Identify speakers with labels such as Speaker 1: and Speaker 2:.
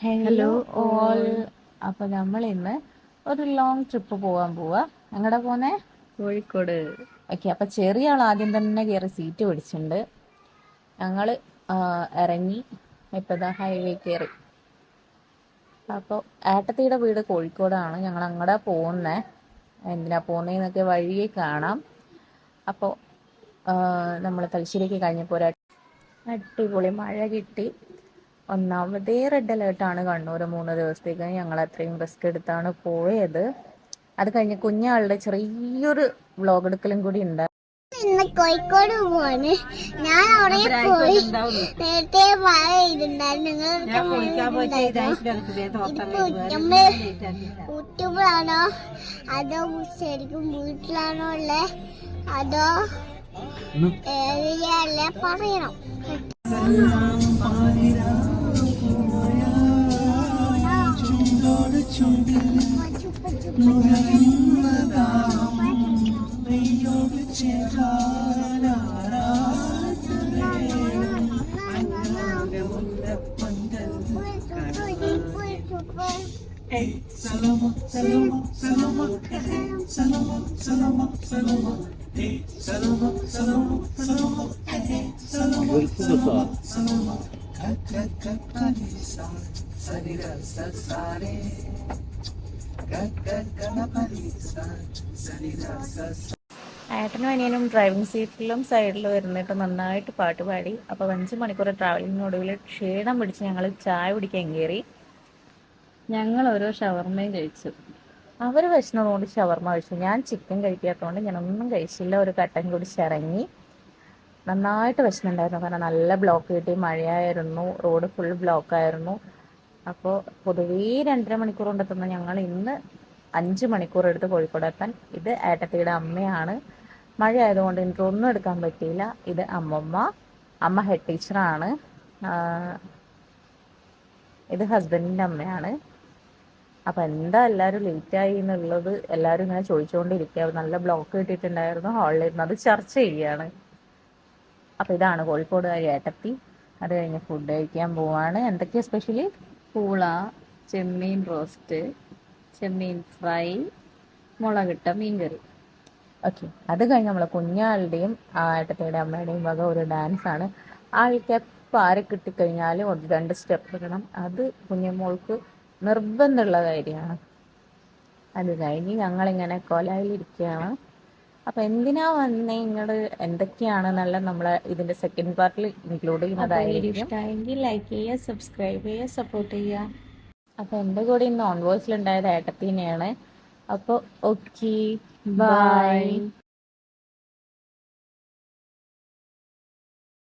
Speaker 1: Hello all. അപ്പോൾ നമ്മൾ ഇന്ന് ഒരു ലോങ് ട്രിപ്പ് പോകാൻ പോവാ. എങ്ങടെ പോന്നേ?
Speaker 2: കോഴിക്കോട്.
Speaker 1: ഓക്കെ. അപ്പോൾ ചെറിയ ആൾ ആദ്യം തന്നെ കയറി സീറ്റ് പിടിച്ചിട്ടുണ്ട്. ഞങ്ങൾ ഇറങ്ങി ഇപ്പോൾ ഇതാ ഹൈവേ കയറി. അപ്പോൾ ഏട്ടത്തിയുടെ വീട് കോഴിക്കോടാണ്. ഞങ്ങൾ അങ്ങടെ പോകുന്നേ. എന്തിനാ പോകുന്നതെന്നൊക്കെ വഴിയെ കാണാം. അപ്പോൾ നമ്മൾ തലശ്ശേരിക്ക് കഴിഞ്ഞപ്പോൾ ഒരു അടിപൊളി മഴ കിട്ടി. ഒന്നാമതേ റെഡ് അലേർട്ടാണ് കണ്ണൂർ 3 ദിവസത്തേക്ക്. ഞങ്ങൾ അത്രയും റിസ്ക് എടുത്താണ് പോയത്. അത് കഴിഞ്ഞ് കുഞ്ഞാളുടെ ചെറിയൊരു വ്ലോഗ് എടുക്കലും കൂടി ഉണ്ട്.
Speaker 3: ഇന്ന് കോഴിക്കോട് പോവാണ്. ഞാൻ അവിടെ പോയി നേരത്തെ മഴ പെയ്തിട്ടുണ്ടായിരുന്നു. യൂട്യൂബിലാണോ അതോ ശരിക്കും വീട്ടിലാണോ ഉള്ളത് അതോ ഏരിയല്ലേ പറയണം.
Speaker 1: ഏട്ടനും അനിയനും ഡ്രൈവിംഗ് സീറ്റിലും സൈഡിലും ഇരുന്നിട്ട് നന്നായിട്ട് പാട്ട് പാടി. അപ്പോൾ 5 മണിക്കൂർ ട്രാവലിങ്ങിനൊടുവിൽ ക്ഷീണം പിടിച്ച് ഞങ്ങൾ ചായ കുടിക്കാൻ കയറി.
Speaker 2: ഞങ്ങൾ ഓരോ ഷവർമയും കഴിച്ചു.
Speaker 1: അവർ വിശന്നതുകൊണ്ട് ഷവർമ കഴിച്ചു. ഞാൻ ചിക്കൻ കഴിക്കാത്തതുകൊണ്ട് ഞാനൊന്നും കഴിച്ചില്ല. ഒരു കട്ടൻ കുടിച്ചിറങ്ങി. നന്നായിട്ട് വിശന്നുണ്ടായിരുന്നു, കാരണം നല്ല ബ്ലോക്ക് കിട്ടി. മഴയായിരുന്നു, റോഡ് ഫുൾ ബ്ലോക്കായിരുന്നു. അപ്പോൾ പൊതുവേ 2.5 മണിക്കൂർ കൊണ്ടെത്തുന്ന ഞങ്ങൾ ഇന്ന് 5 മണിക്കൂർ എടുത്ത് കോഴിക്കോട് എത്താൻ. ഇത് ഏട്ടത്തിയുടെ അമ്മയാണ്. മഴ ആയതുകൊണ്ട് എനിക്ക് ഒന്നും എടുക്കാൻ പറ്റിയില്ല. ഇത് അമ്മ ഹെഡ് ടീച്ചറാണ്. ഇത് ഹസ്ബൻഡിൻ്റെ അമ്മയാണ്. അപ്പം എന്താ എല്ലാവരും ലേറ്റായി എന്നുള്ളത് എല്ലാവരും ഇങ്ങനെ ചോദിച്ചുകൊണ്ടിരിക്കുക. നല്ല ബ്ലോക്ക് കിട്ടിയിട്ടുണ്ടായിരുന്നു ഹാളിലിരുന്ന്, അത് ചർച്ച ചെയ്യുകയാണ്. അപ്പോൾ ഇതാണ് കോഴിക്കോടുകാരി ഏട്ടത്തി. അത് കഴിഞ്ഞ് ഫുഡ് കഴിക്കാൻ പോവാണ്. എന്തൊക്കെയാണ് സ്പെഷ്യലി?
Speaker 2: പൂള, ചെമ്മീൻ റോസ്റ്റ്, ചെമ്മീൻ ഫ്രൈ, മുളകിട്ട മീൻകറി.
Speaker 1: ഓക്കെ. അത് കഴിഞ്ഞ് നമ്മളെ കുഞ്ഞാളുടെയും ഏട്ടത്തിയുടെ അമ്മയുടെയും വക ഒരു ഡാൻസാണ്. ആൾക്ക് എപ്പോൾ ആരെ കിട്ടിക്കഴിഞ്ഞാലും 1-2 സ്റ്റെപ്പ് ഇടണം. അത് കുഞ്ഞുമോൾക്ക് നിർബന്ധമുള്ള കാര്യമാണ്. അത് കഴിഞ്ഞ് ഞങ്ങളിങ്ങനെ കൊലായിലിരിക്കുകയാണ്. അപ്പോൾ എന്തിനാ വന്നേ, ഇങ്ങോട്ട് എന്തൊക്കെയാണെന്നുള്ള നമ്മളെ ഇതിൻ്റെ സെക്കൻഡ് പാർട്ടിൽ ഇൻക്ലൂഡ് ചെയ്യുന്നതായിരിക്കും.
Speaker 2: ഇഷ്ടമായെങ്കിൽ ലൈക്ക് ചെയ്യുക, സബ്സ്ക്രൈബ് ചെയ്യുക, സപ്പോർട്ട് ചെയ്യുക.
Speaker 1: അപ്പോൾ എൻ്റെ കൂടെ ഇന്ന് ഓൺ വോയിസിലുണ്ടായത് ഏട്ടത്തിനെയാണ്. അപ്പോൾ ഓക്കെ, ബൈ.